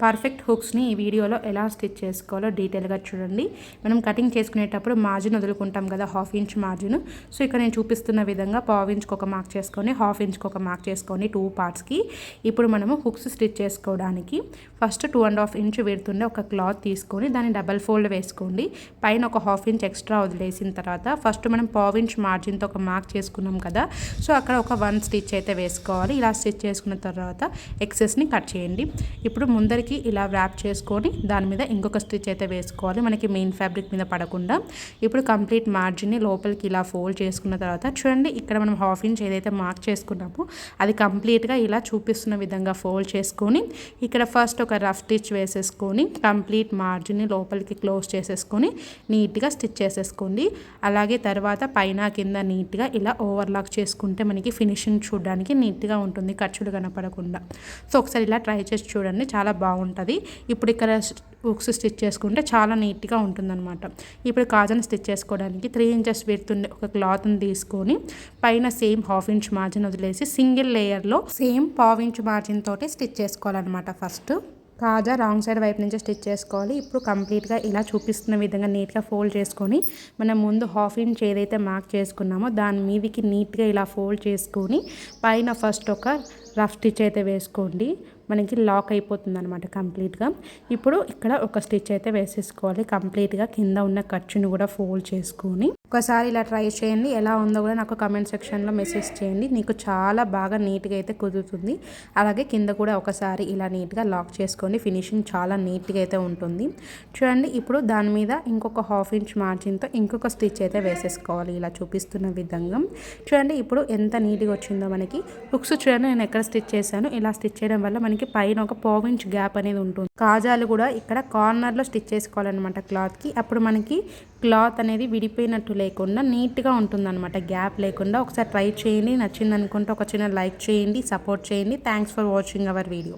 Perfect హుక్స్ని ఈ వీడియోలో ఎలా స్టిచ్ చేసుకోవాలో డీటెయిల్గా చూడండి. మనం కటింగ్ చేసుకునేటప్పుడు మార్జిన్ వదులుకుంటాం కదా, 1/2 ఇంచ్ మార్జిన్. సో ఇక్కడ నేను చూపిస్తున్న విధంగా 1/2 ఇంచ్కి ఒక మార్క్ చేసుకొని 1/2 ఇంచ్కి ఒక మార్క్ చేసుకొని 2 పార్ట్స్కి ఇప్పుడు మనము హుక్స్ స్టిచ్ చేసుకోవడానికి ఫస్ట్ 2.5 ఇంచ్ విడుతుండే ఒక క్లాత్ తీసుకొని దాన్ని డబల్ ఫోల్డ్ వేసుకోండి. పైన ఒక 1/2 ఇంచ్ ఎక్స్ట్రా వదిలేసిన తర్వాత ఫస్ట్ మనం 1/2 ఇంచ్ మార్జిన్తో ఒక మార్క్ చేసుకున్నాం కదా, సో అక్కడ ఒక 1 స్టిచ్ అయితే వేసుకోవాలి. ఇలా స్టిచ్ చేసుకున్న తర్వాత ఎక్సెస్ని కట్ చేయండి. ఇప్పుడు ముందరికి ఇలా ర్యాప్ చేసుకొని దాని మీద ఇంకొక స్టిచ్ అయితే వేసుకోవాలి, మనకి మెయిన్ ఫ్యాబ్రిక్ మీద పడకుండా. ఇప్పుడు కంప్లీట్ మార్జిన్ని లోపలికి ఇలా ఫోల్డ్ చేసుకున్న తర్వాత చూడండి, ఇక్కడ మనం 1/2 ఇంచ్ ఏదైతే మార్క్ చేసుకున్నామో అది కంప్లీట్గా ఇలా చూపిస్తున్న విధంగా ఫోల్డ్ చేసుకొని ఇక్కడ ఫస్ట్ ఒక రఫ్ స్టిచ్ వేసేసుకొని కంప్లీట్ మార్జిన్ని లోపలికి క్లోజ్ చేసేసుకొని నీట్గా స్టిచ్ చేసేసుకోండి. అలాగే తర్వాత పైన కింద నీట్గా ఇలా ఓవర్లాక్ చేసుకుంటే మనకి ఫినిషింగ్ చూడడానికి నీట్గా ఉంటుంది, ఖర్చులు కనపడకుండా. సో ఒకసారి ఇలా ట్రై చేసి చూడండి, చాలా బాగుంటుంది. ఇప్పుడు ఇక్కడ హుక్స్ స్టిచ్ చేసుకుంటే చాలా నీట్గా ఉంటుందన్నమాట. ఇప్పుడు కాజాని స్టిచ్ చేసుకోవడానికి 3 ఇంచెస్ విడుతుండే ఒక క్లాత్ని తీసుకొని పైన సేమ్ 1/2 ఇంచ్ మార్జిన్ వదిలేసి సింగిల్ లేయర్లో సేమ్ 1/2 ఇంచ్ మార్జిన్ తోటి స్టిచ్ చేసుకోవాలన్నమాట. ఫస్ట్ కాజా రాంగ్ సైడ్ వైపు నుంచి స్టిచ్ చేసుకోవాలి. ఇప్పుడు కంప్లీట్గా ఇలా చూపిస్తున్న విధంగా నీట్గా ఫోల్డ్ చేసుకొని మనం ముందు 1/2 ఇంచ్ ఏదైతే మార్క్ చేసుకున్నామో దాని మీదకి నీట్గా ఇలా ఫోల్డ్ చేసుకొని పైన ఫస్ట్ ఒక రఫ్ స్టిచ్ అయితే వేసుకోండి, మనకి లాక్ అయిపోతుంది అనమాట కంప్లీట్గా. ఇప్పుడు ఇక్కడ ఒక స్టిచ్ అయితే వేసేసుకోవాలి. కంప్లీట్గా కింద ఉన్న ఖర్చుని కూడా ఫోల్డ్ చేసుకొని ఒకసారి ఇలా ట్రై చేయండి. ఎలా ఉందో కూడా నాకు కమెంట్ సెక్షన్లో మెసేజ్ చేయండి. నీకు చాలా బాగా నీట్గా అయితే కుదురుతుంది. అలాగే కింద కూడా ఒకసారి ఇలా నీట్గా లాక్ చేసుకొని ఫినిషింగ్ చాలా నీట్గా అయితే ఉంటుంది. చూడండి, ఇప్పుడు దాని మీద ఇంకొక 1/2 ఇంచ్ మార్జిన్తో ఇంకొక స్టిచ్ అయితే వేసేసుకోవాలి ఇలా చూపిస్తున్న విధంగా. చూడండి ఇప్పుడు ఎంత నీట్గా వచ్చిందో మనకి. హుక్స్ చూడండి నేను ఎక్కడ స్టిచ్ చేశాను. ఇలా స్టిచ్ చేయడం వల్ల మనకి పైన ఒక 1/2 ఇంచ్ గ్యాప్ అనేది ఉంటుంది. కాజాలు కూడా ఇక్కడ కార్నర్లో స్టిచ్ చేసుకోవాలన్నమాట క్లాత్కి. అప్పుడు మనకి క్లాత్ అనేది విడిపోయినట్టు లేకుండా నీట్గా ఉంటుందన్నమాట, గ్యాప్ లేకుండా. ఒకసారి ట్రై చేయండి. నచ్చింది అనుకుంటే ఒక చిన్న లైక్ చేయండి, సపోర్ట్ చేయండి. Thanks for watching our video.